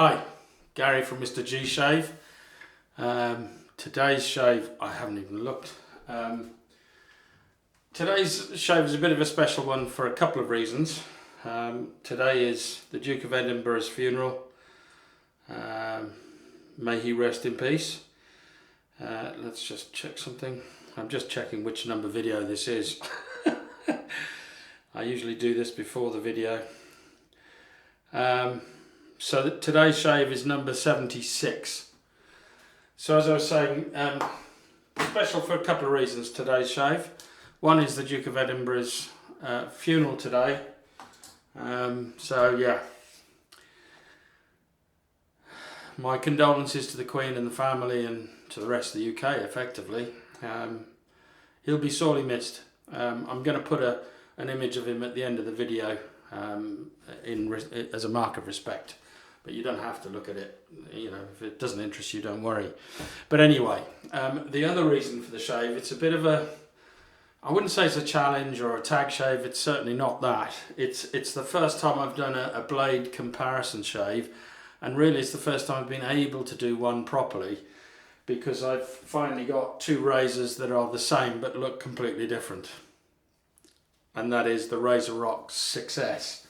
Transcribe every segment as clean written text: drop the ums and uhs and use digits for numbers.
Hi, Gary from MrG Shave. Today's shave, I haven't even looked. Today's shave is a bit of a special one for a couple of reasons. Today is the Duke of Edinburgh's funeral. May he rest in peace. Let's just check something. I'm just checking which number video this is. I usually do this before the video. So today's shave is number 76. So as I was saying, special for a couple of reasons today's shave. One is the Duke of Edinburgh's funeral today. So yeah, my condolences to the Queen and the family and to the rest of the UK effectively. He'll be sorely missed. I'm going to put an image of him at the end of the video as a mark of respect. But you don't have to look at it, you know, if it doesn't interest you, don't worry. But anyway, the other reason for the shave, it's a bit of a, I wouldn't say it's a challenge or a tag shave, it's certainly not that. It's the first time I've done a blade comparison shave, and really it's the first time I've been able to do one properly, because I've finally got two razors that are the same but look completely different. And that is the Razorock 6S.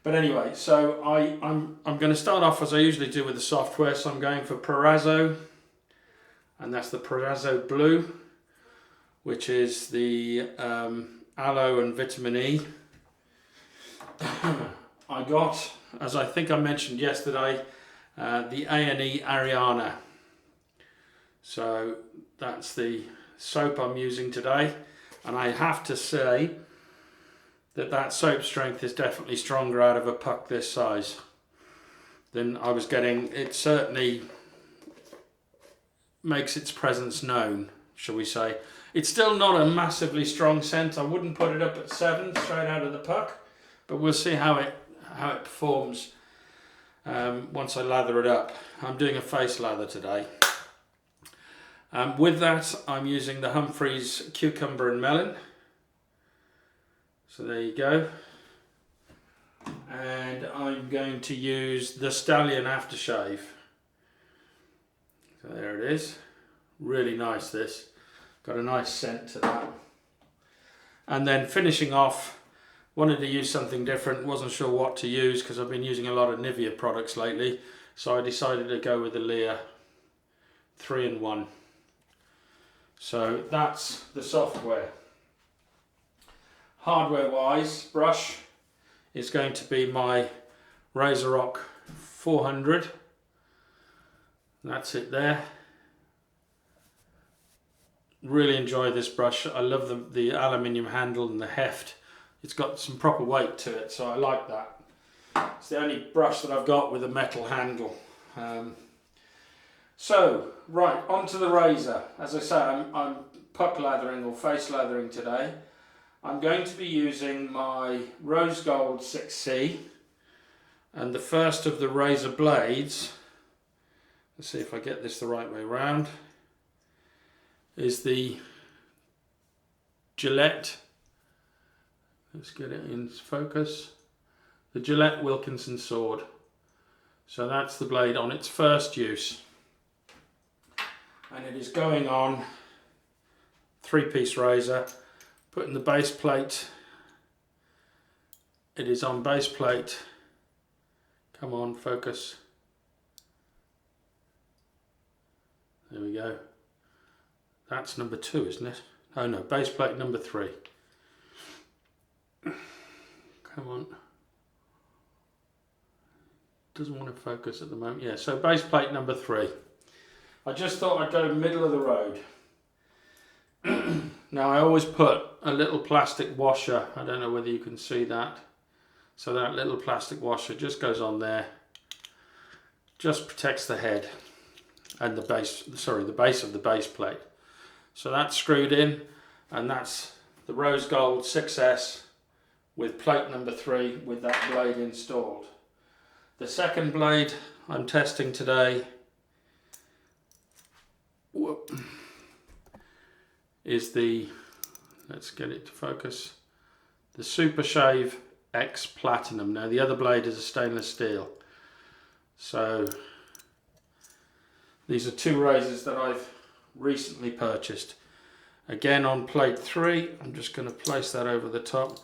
But anyway, so I'm going to start off as I usually do with the software. So I'm going for Proraso, and that's the Proraso Blue, which is the aloe and vitamin E. I got, as I think I mentioned yesterday, the A&E Ariana. So that's the soap I'm using today, and I have to say that soap strength is definitely stronger out of a puck this size than I was getting. It certainly makes its presence known, shall we say. It's still not a massively strong scent. I wouldn't put it up at 7 straight out of the puck, but we'll see how it performs once I lather it up. I'm doing a face lather today. With that, I'm using the Humphreys Cucumber and Melon. So there you go. And I'm going to use the Stalion aftershave. So there it is. Really nice this. Got a nice scent to that. And then finishing off, wanted to use something different. Wasn't sure what to use because I've been using a lot of Nivea products lately. So I decided to go with the Leah 3-in-1. So that's the software. Hardware wise, brush is going to be my Razorock 400. That's it there. Really enjoy this brush. I love the aluminium handle and the heft. It's got some proper weight to it, so I like that. It's the only brush that I've got with a metal handle. So, right, onto the razor. As I say, I'm puck lathering or face lathering today. I'm going to be using my Rose Gold 6C, and the first of the razor blades, let's see if I get this the right way around, is the Gillette, let's get it in focus, the Gillette Wilkinson sword. So that's the blade on its first use, and it is going on 3-piece razor. Putting the base plate, it is on base plate, come on, focus, there we go, that's number 2, isn't it? Oh no, base plate number 3, come on, doesn't want to focus at the moment, yeah, so base plate number 3. I just thought I'd go middle of the road. Now I always put a little plastic washer, I don't know whether you can see that, so that little plastic washer just goes on there, just protects the head and the base of the base plate. So that's screwed in, and that's the Rose Gold 6S with plate number 3 with that blade installed. The second blade I'm testing today is the, let's get it to focus, the Super Shave X Platinum. Now the other blade is a stainless steel. So these are two razors that I've recently purchased. Again on plate 3, I'm just going to place that over the top.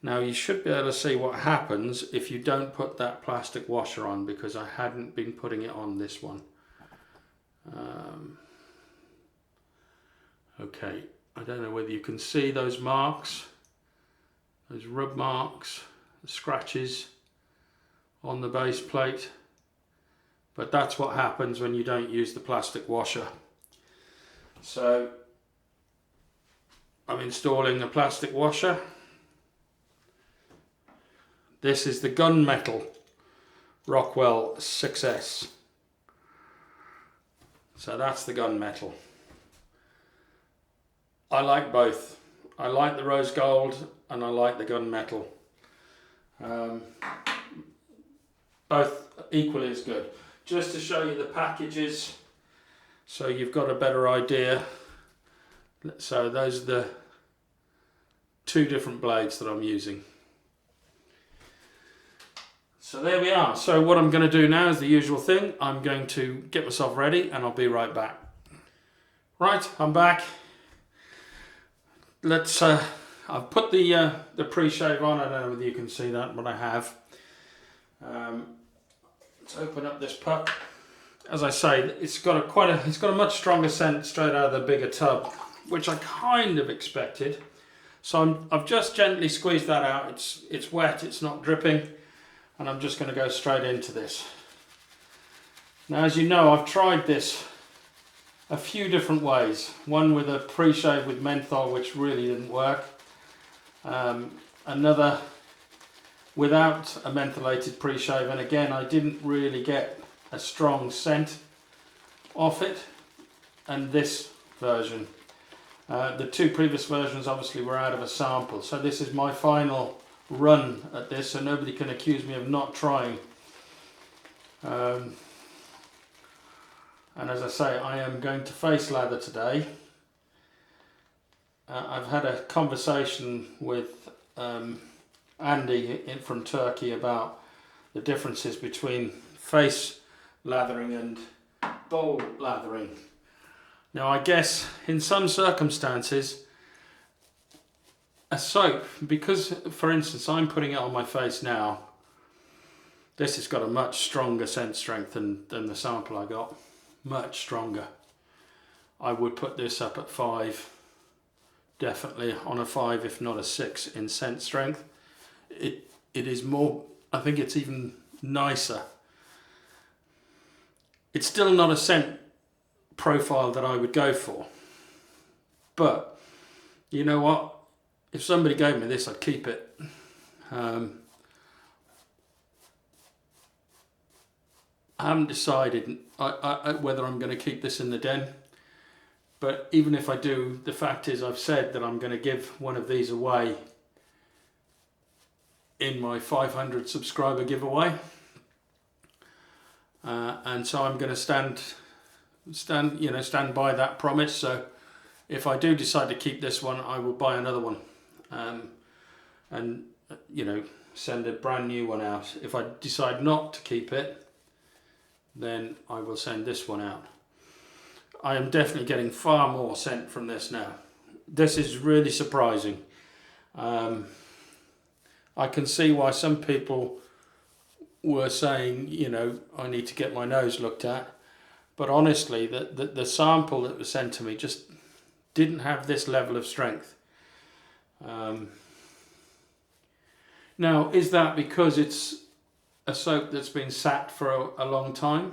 Now you should be able to see what happens if you don't put that plastic washer on, because I hadn't been putting it on this one. Okay, I don't know whether you can see those marks, those rub marks, the scratches on the base plate, but that's what happens when you don't use the plastic washer. So I'm installing a plastic washer. This is the Gunmetal Rockwell 6S. So that's the Gunmetal. I like both. I like the rose gold and I like the Gunmetal. Both equally as good. Just to show you the packages, so you've got a better idea. So those are the two different blades that I'm using. So there we are. So what I'm going to do now is the usual thing. I'm going to get myself ready and I'll be right back. Right, I'm back. Let's. I've put the pre-shave on. I don't know whether you can see that, but I have. Let's open up this puck. As I say, it's got a much stronger scent straight out of the bigger tub, which I kind of expected. So I've just gently squeezed that out. It's wet. It's not dripping, and I'm just going to go straight into this. Now, as you know, I've tried this a few different ways. One with a pre-shave with menthol, which really didn't work. Another without a mentholated pre-shave, and again I didn't really get a strong scent off it. And this version, the two previous versions obviously were out of a sample, so this is my final run at this, so nobody can accuse me of not trying. And as I say, I am going to face lather today. I've had a conversation with Andy from Turkey about the differences between face lathering and bowl lathering. Now I guess in some circumstances a soap, because for instance I'm putting it on my face now, this has got a much stronger scent strength than the sample I got. Much stronger. I would put this up at 5, definitely on a 5 if not a 6 in scent strength. It is more, I think it's even nicer. It's still not a scent profile that I would go for, but you know what, if somebody gave me this I'd keep it. I haven't decided whether I'm going to keep this in the den, but even if I do, the fact is I've said that I'm going to give one of these away in my 500 subscriber giveaway, and so I'm going to stand by that promise. So if I do decide to keep this one, I will buy another one, and send a brand new one out. If I decide not to keep it, then I will send this one out. I am definitely getting far more scent from this now. This is really surprising. I can see why some people were saying, I need to get my nose looked at. But honestly, the sample that was sent to me just didn't have this level of strength. Now, is that because it's a soap that's been sat for a long time?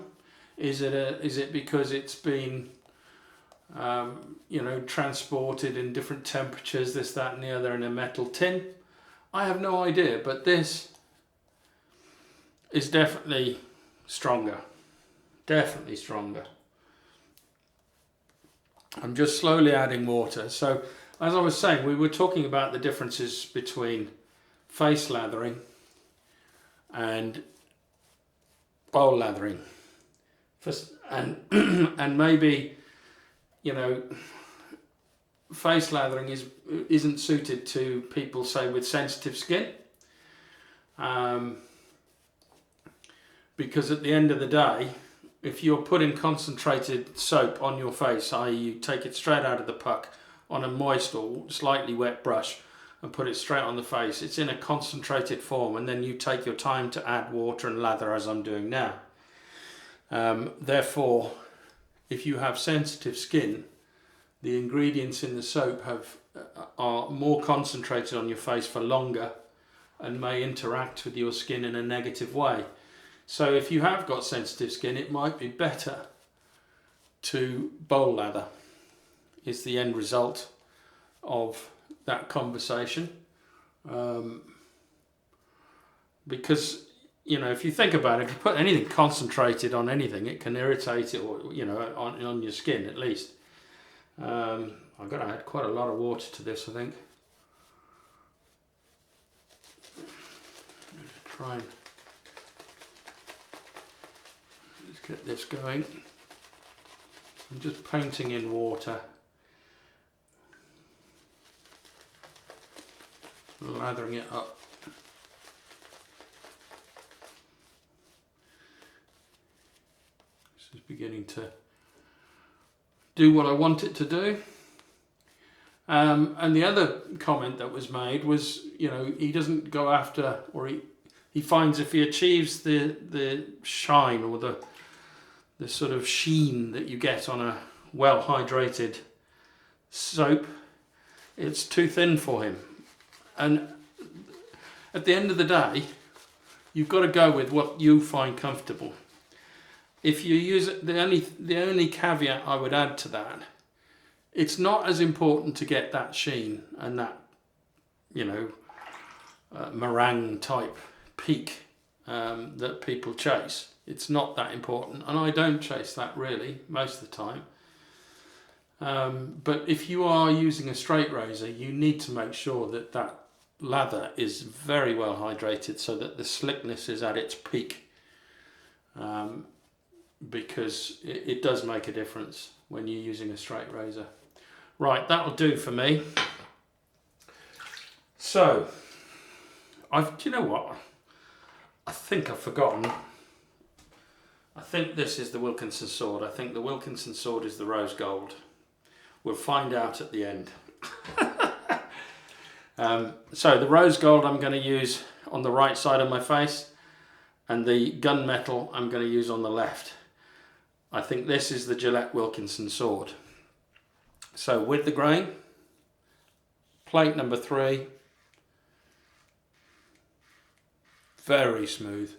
Is it because it's been transported in different temperatures, this, that and the other, in a metal tin? I have no idea, but this is definitely stronger. Definitely stronger. I'm just slowly adding water. So, as I was saying, we were talking about the differences between face lathering and bowl lathering. And maybe, face lathering isn't suited to people, say, with sensitive skin. because at the end of the day, if you're putting concentrated soap on your face, i.e. you take it straight out of the puck on a moist or slightly wet brush and put it straight on the face, it's in a concentrated form, and then you take your time to add water and lather as I'm doing now. Therefore, if you have sensitive skin, the ingredients in the soap are more concentrated on your face for longer and may interact with your skin in a negative way. So if you have got sensitive skin, it might be better to bowl lather, is the end result of that conversation. Because, you know, if you think about it, if you put anything concentrated on anything, it can irritate it, or, you know, on your skin at least. I've got to add quite a lot of water to this, I think. Try and just get this going. I'm just painting in water, lathering it up. This is beginning to do what I want it to do. And the other comment that was made was, you know, he doesn't go after, or he finds if he achieves the shine or the sort of sheen that you get on a well hydrated soap, it's too thin for him. And at the end of the day, you've got to go with what you find comfortable. If you use it, the only caveat I would add to that, it's not as important to get that sheen and that, you know, meringue type peak that people chase. It's not that important, and I don't chase that really most of the time. But if you are using a straight razor, you need to make sure that that lather is very well hydrated so that the slickness is at its peak, because it does make a difference when you're using a straight razor. Right, that'll do for me. So, do you know what? I think I've forgotten. I think this is the Wilkinson sword. I think the Wilkinson sword is the rose gold. We'll find out at the end. So the rose gold I'm going to use on the right side of my face, and the gunmetal I'm going to use on the left. I think this is the Gillette Wilkinson sword. So with the grain, plate number 3, very smooth.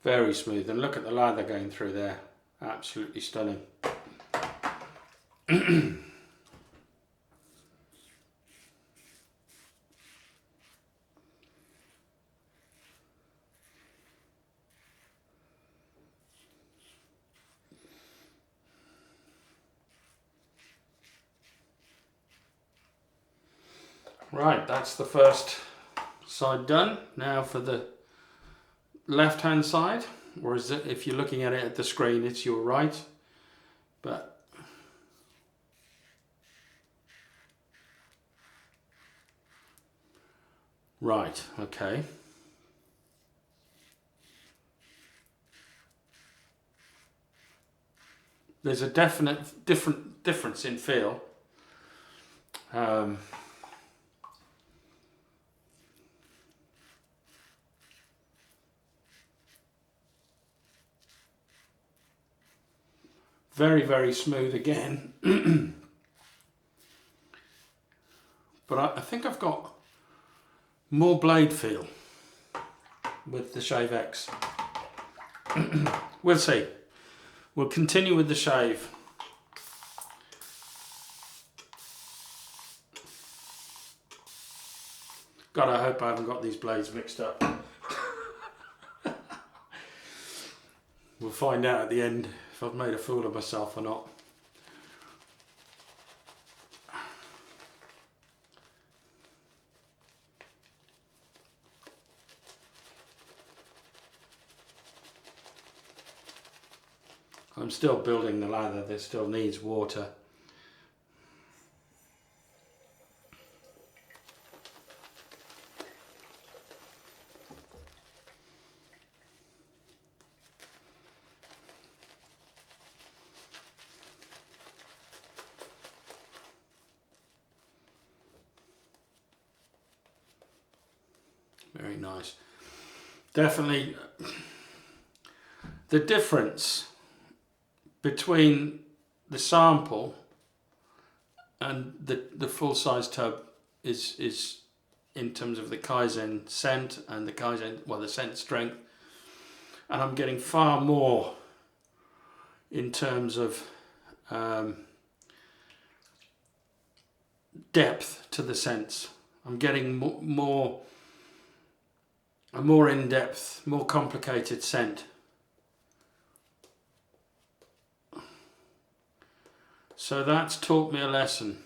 Very smooth, and look at the lather going through there, absolutely stunning. Right, that's the first side done. Now for the left hand side, or is it, if you're looking at it at the screen, it's your right, but right, okay. There's a definite difference in feel. Very, very smooth again. But I think I've got more blade feel with the ShaveX. We'll see. We'll continue with the shave. God, I hope I haven't got these blades mixed up. We'll find out at the end if I've made a fool of myself or not. I'm still building the lather, this still needs water. Very nice. Definitely the difference between the sample and the full-size tub is in terms of the Kaizen scent and the Kaizen, well, the scent strength, and I'm getting far more in terms of depth to the scents. I'm getting more a more in-depth, more complicated scent. So that's taught me a lesson.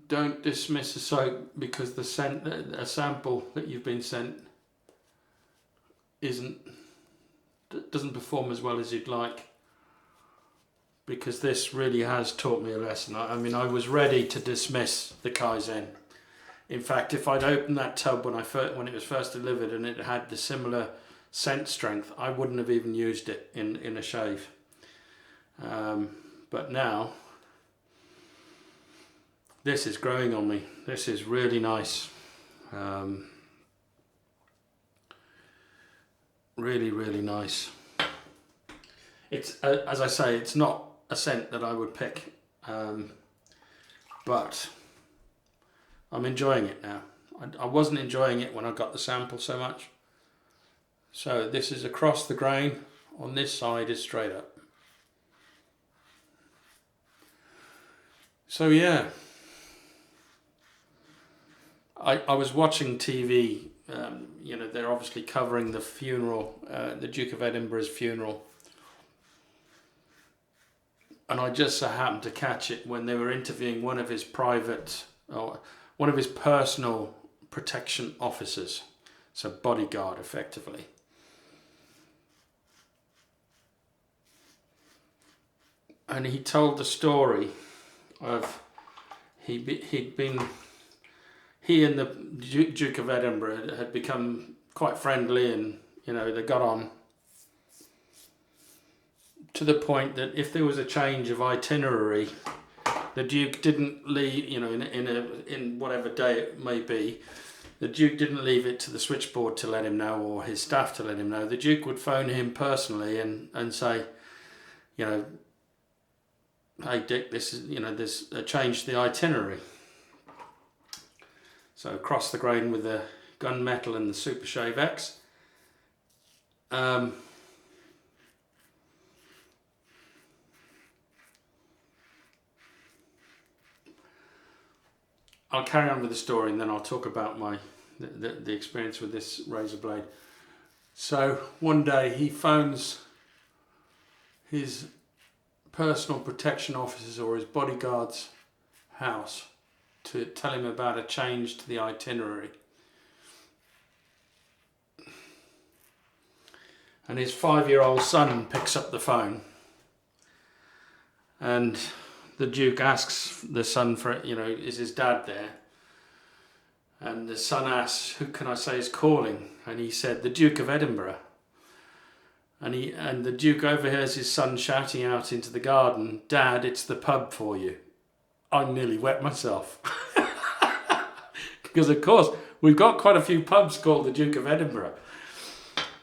Don't dismiss a soap because the scent, a sample that you've been sent doesn't perform as well as you'd like. Because this really has taught me a lesson. I mean, I was ready to dismiss the Kaizen. In fact, if I'd opened that tub when it was first delivered and it had the similar scent strength, I wouldn't have even used it in a shave. But now, this is growing on me. This is really nice. Really, really nice. It's as I say, it's not a scent that I would pick, but I'm enjoying it now. I wasn't enjoying it when I got the sample so much. So this is across the grain, on this side is straight up. So yeah, I was watching TV, you know, they're obviously covering the funeral, the Duke of Edinburgh's funeral. And I just so happened to catch it when they were interviewing one of his personal protection officers, so bodyguard effectively. And he told the story of he and the Duke of Edinburgh had become quite friendly, and you know, they got on to the point that if there was a change of itinerary, the Duke didn't leave, you know, in whatever day it may be, the Duke didn't leave it to the switchboard to let him know, or his staff to let him know. The Duke would phone him personally and say, you know, hey Dick, this is, you know, there's a change to the itinerary. So across the grain with the Gunmetal and the Super ShaveX. I'll carry on with the story and then I'll talk about the experience with this razor blade. So one day he phones his personal protection officers or his bodyguard's house to tell him about a change to the itinerary. And his 5-year-old son picks up the phone, and the Duke asks the son for, you know, is his dad there? And the son asks, who can I say is calling? And he said, the Duke of Edinburgh. And the Duke overhears his son shouting out into the garden, Dad, it's the pub for you. I nearly wet myself. Because of course, we've got quite a few pubs called the Duke of Edinburgh.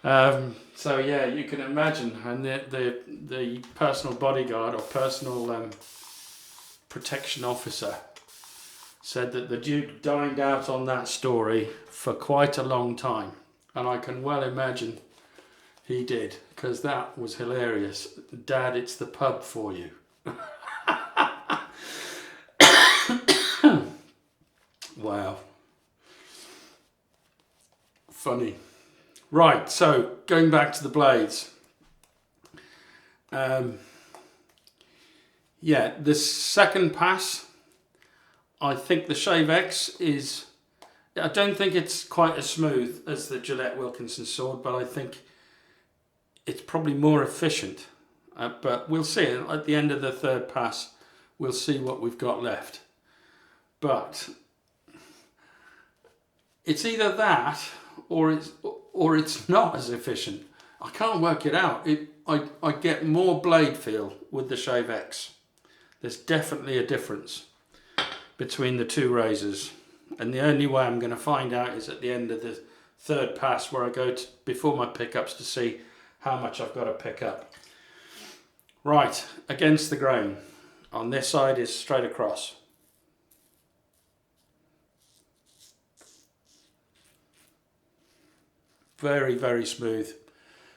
So yeah, you can imagine. And the personal bodyguard or personal protection officer said that the Duke dined out on that story for quite a long time. And I can well imagine he did, because that was hilarious. Dad, it's the pub for you. Wow. Funny. Right, so going back to the blades. Yeah, the second pass, I think the ShaveX is, I don't think it's quite as smooth as the Gillette Wilkinson sword, but I think it's probably more efficient. But we'll see. At the end of the third pass, we'll see what we've got left. But it's either that or it's not as efficient. I can't work it out. I get more blade feel with the ShaveX. There's definitely a difference between the two razors. And the only way I'm going to find out is at the end of the third pass, where I go to, before my pickups, to see how much I've got to pick up. Right, against the grain. On this side is straight across. Very, very smooth.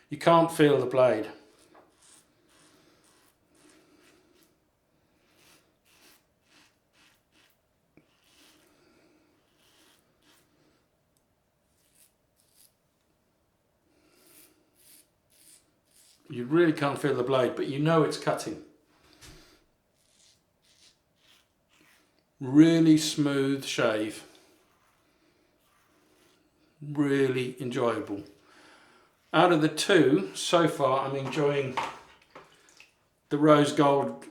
You can't feel the blade. You really can't feel the blade, but you know it's cutting. Really smooth shave. Really enjoyable. Out of the two, so far I'm enjoying the Rose Gold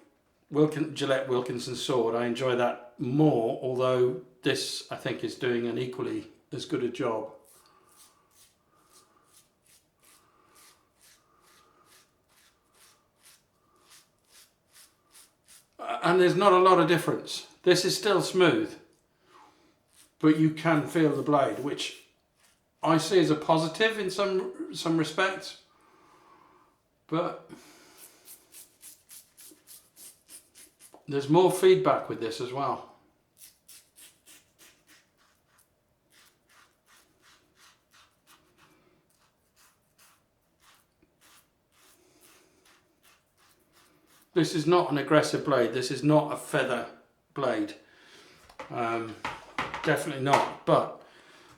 Gillette Wilkinson sword. I enjoy that more, although this I think is doing an equally as good a job. And there's not a lot of difference. This is still smooth, but you can feel the blade, which I see as a positive in some respects. But there's more feedback with this as well. This is not an aggressive blade. This is not a feather blade. Definitely not. But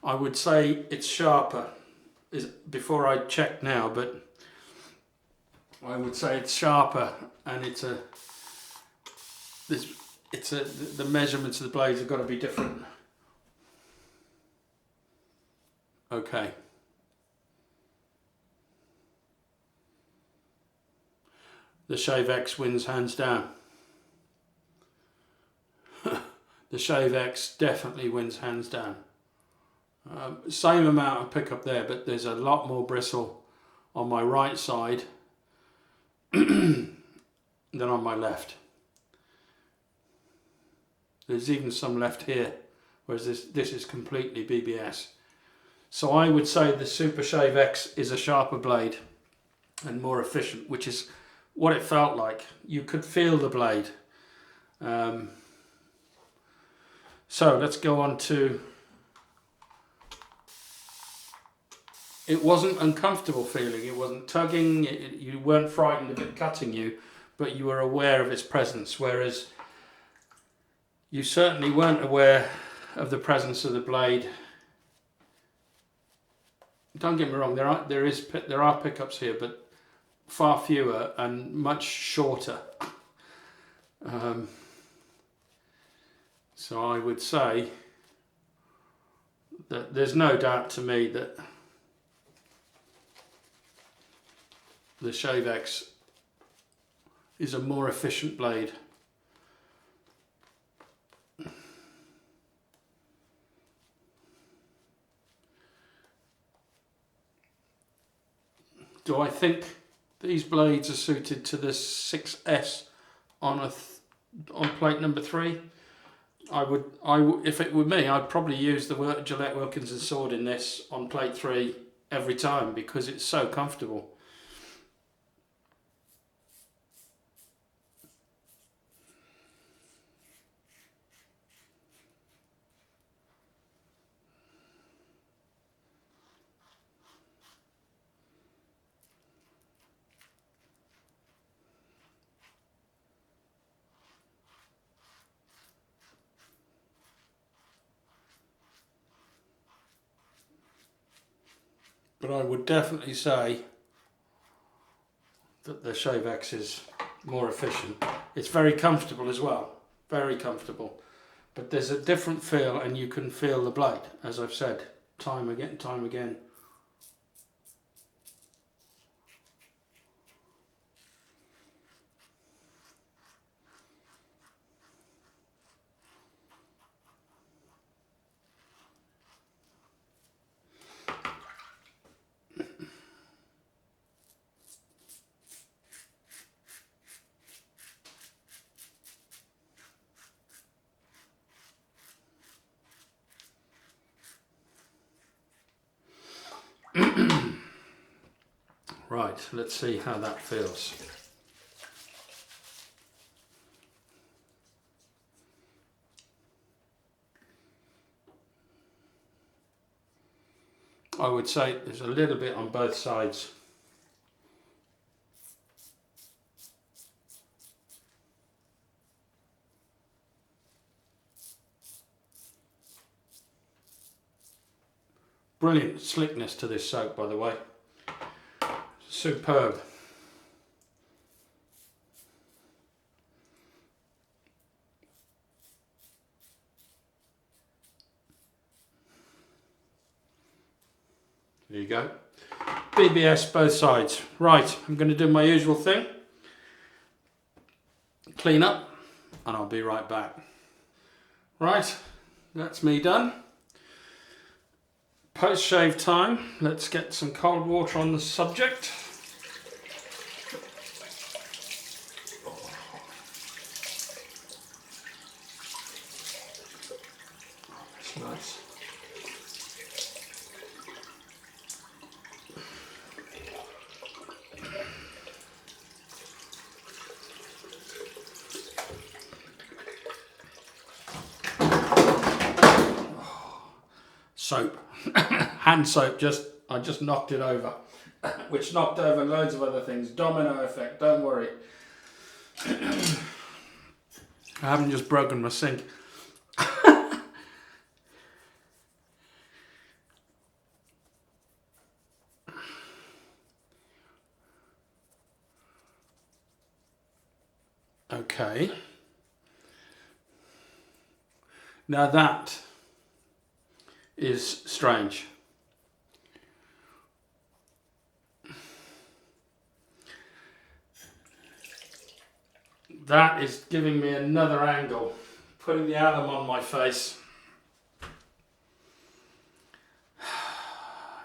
I would say it's sharper. Before I check now, but I would say it's sharper, and the measurements of the blades have got to be different. Okay. The ShaveX wins hands down. The ShaveX definitely wins hands down. Same amount of pickup there, but there's a lot more bristle on my right side than on my left. There's even some left here, whereas this is completely BBS. So I would say the Super ShaveX is a sharper blade and more efficient, which is what it felt like. You could feel the blade. So let's go on to... It wasn't uncomfortable feeling, it wasn't tugging, you weren't frightened of it cutting you, but you were aware of its presence, whereas you certainly weren't aware of the presence of the blade. Don't get me wrong, there are pickups here, but far fewer and much shorter. So I would say that there's no doubt to me that the ShaveX is a more efficient blade. Do I think these blades are suited to the 6S on plate number 3? If it were me, I'd probably use the Gillette Wilkinson sword in this on plate 3 every time, because it's so comfortable. But I would definitely say that the ShaveX is more efficient. It's very comfortable as well, very comfortable. But there's a different feel, and you can feel the blade, as I've said, time again. Right, let's see how that feels. I would say there's a little bit on both sides. Brilliant slickness to this soap, by the way. Superb. There you go. BBS both sides. Right, I'm going to do my usual thing. Clean up, and I'll be right back. Right, that's me done. Post-shave time. Let's get some cold water on the subject. That's nice. Soap. Hand soap, I just knocked it over, which knocked over loads of other things. Domino effect, don't worry. I haven't just broken my sink. Okay. Now that is strange. That is giving me another angle, putting the alum on my face.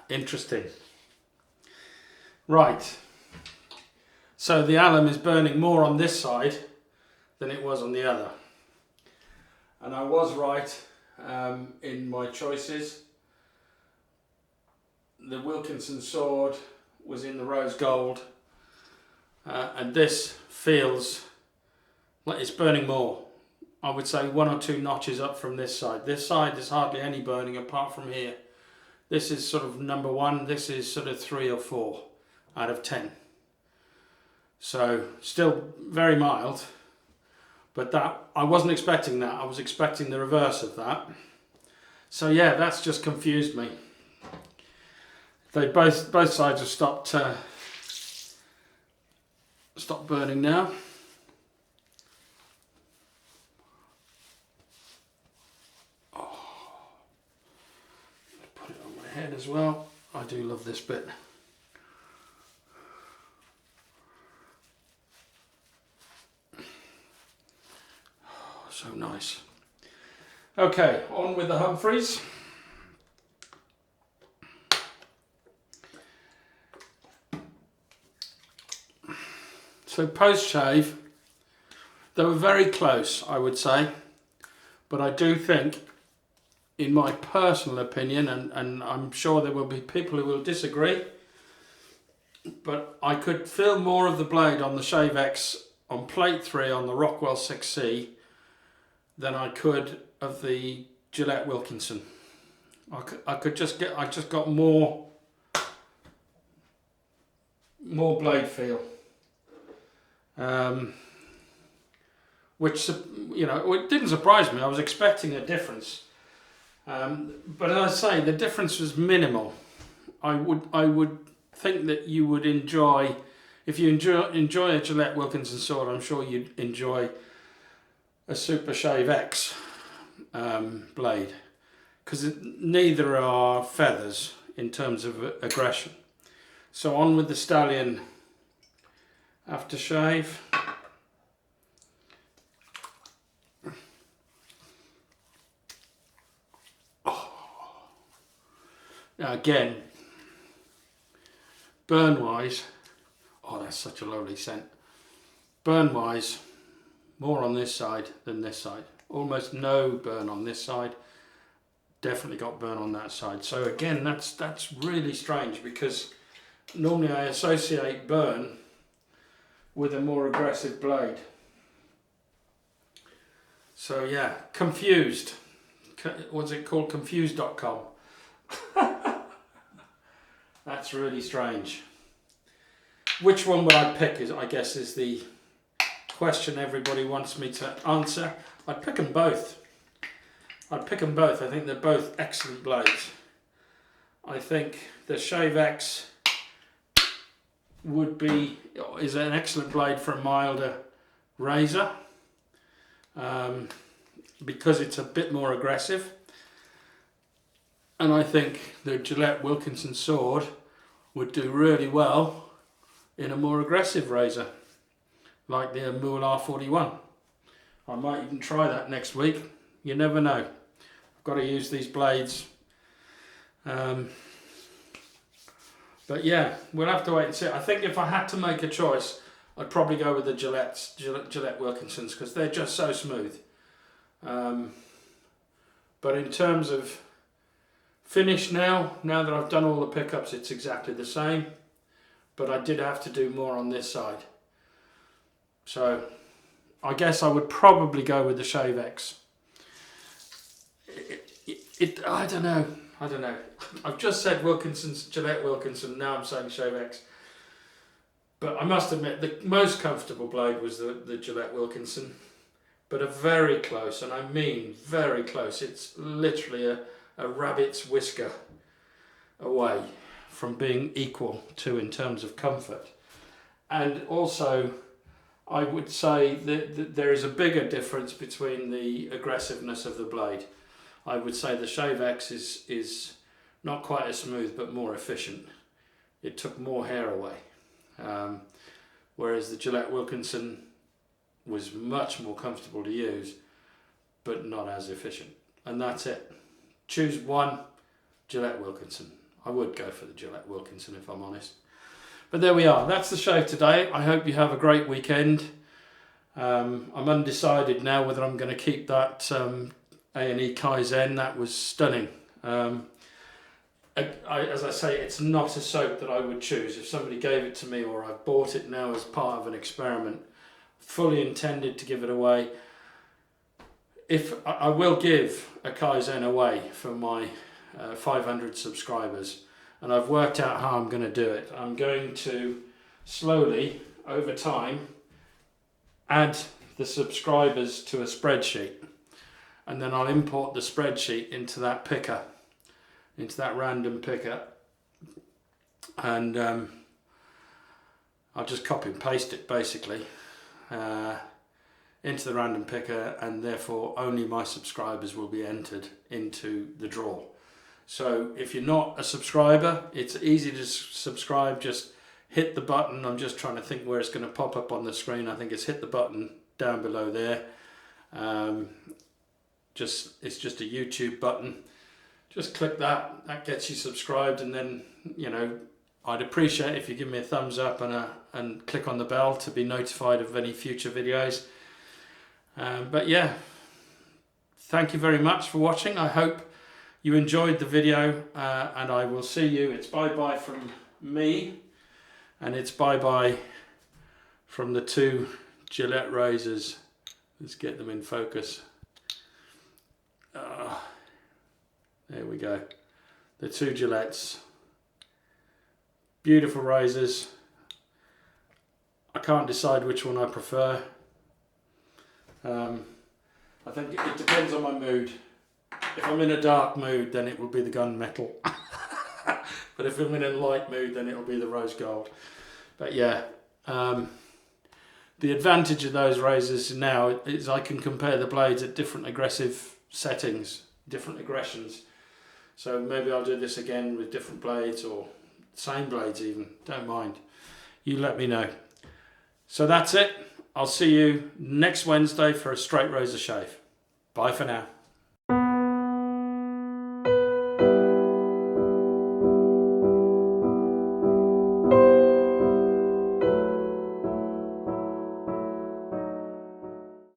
Interesting. Right. So the alum is burning more on this side than it was on the other. And I was right in my choices. The Wilkinson sword was in the rose gold, and this feels like it's burning more. I would say 1 or 2 notches up from this side. This side there's hardly any burning apart from here. This is sort of number 1, this is sort of 3 or 4 out of 10. So still very mild, but that I wasn't expecting that. I was expecting the reverse of that. So yeah, that's just confused me. They both sides have stopped burning now. Oh, put it on my head as well. I do love this bit. Oh, so nice. Okay, on with the Humphreys. So post-shave, they were very close, I would say, but I do think, in my personal opinion, and I'm sure there will be people who will disagree, but I could feel more of the blade on the ShaveX on plate 3 on the Rockwell 6C than I could of the Gillette Wilkinson. I just got more blade feel. Which, you know, it didn't surprise me. I was expecting a difference, but as I say, the difference was minimal. I would think that you would enjoy, if you enjoy a Gillette Wilkinson sword, I'm sure you'd enjoy a Super ShaveX blade, because neither are feathers in terms of aggression. So on with the Stalion aftershave. Oh. Now again, burn wise, oh, that's such a lovely scent. Burn wise, more on this side than this side. Almost no burn on this side. Definitely got burn on that side. So again, that's really strange, because normally I associate burn with a more aggressive blade. So yeah, confused. What's it called? Confused.com. That's really strange. Which one would I pick, I guess, is the question everybody wants me to answer. I'd pick them both. I'd pick them both. I think they're both excellent blades. I think the ShaveX is an excellent blade for a milder razor, because it's a bit more aggressive. And I think the Gillette Wilkinson sword would do really well in a more aggressive razor, like the Moolah 41. I might even try that next week. You never know. I've got to use these blades. But yeah, we'll have to wait and see. I think if I had to make a choice, I'd probably go with the Gillette Wilkinsons, because they're just so smooth. But in terms of finish now that I've done all the pickups, it's exactly the same. But I did have to do more on this side. So I guess I would probably go with the ShaveX. I don't know. I've just said Gillette Wilkinson, now I'm saying ShaveX. But I must admit, the most comfortable blade was the Gillette Wilkinson. But a very close, and I mean very close, it's literally a rabbit's whisker away from being equal to in terms of comfort. And also, I would say that there is a bigger difference between the aggressiveness of the blade. I would say the ShaveX is not quite as smooth, but more efficient. It took more hair away. Whereas the Gillette Wilkinson was much more comfortable to use, but not as efficient. And that's it. Choose one, Gillette Wilkinson. I would go for the Gillette Wilkinson if I'm honest. But there we are. That's the shave today. I hope you have a great weekend. I'm undecided now whether I'm going to keep that A&E Kaizen. That was stunning. As I say, it's not a soap that I would choose. If somebody gave it to me, or I bought it now as part of an experiment, fully intended to give it away. If I will give a Kaizen away for my 500 subscribers, and I've worked out how I'm going to do it. I'm going to slowly, over time, add the subscribers to a spreadsheet, and then I'll import the spreadsheet into that picker, into that random picker, and I'll just copy and paste it basically into the random picker, and therefore only my subscribers will be entered into the draw. So if you're not a subscriber, it's easy to subscribe. Just hit the button. I'm just trying to think where it's going to pop up on the screen. I think it's hit the button down below there. It's just a YouTube button. Just click that. That gets you subscribed, and then I'd appreciate if you give me a thumbs up and click on the bell to be notified of any future videos. But yeah, thank you very much for watching. I hope you enjoyed the video, and I will see you. It's bye-bye from me, and it's bye-bye from the two Gillette razors. Let's get them in focus. There we go. The two Gillettes. Beautiful razors. I can't decide which one I prefer. I think it depends on my mood. If I'm in a dark mood, then it will be the Gunmetal. But if I'm in a light mood, then it will be the Rose Gold. But yeah, the advantage of those razors now is I can compare the blades at different aggressive settings, different aggressions. So maybe I'll do this again with different blades, or same blades even, don't mind. You let me know. So that's it. I'll see you next Wednesday for a straight razor shave. Bye for now.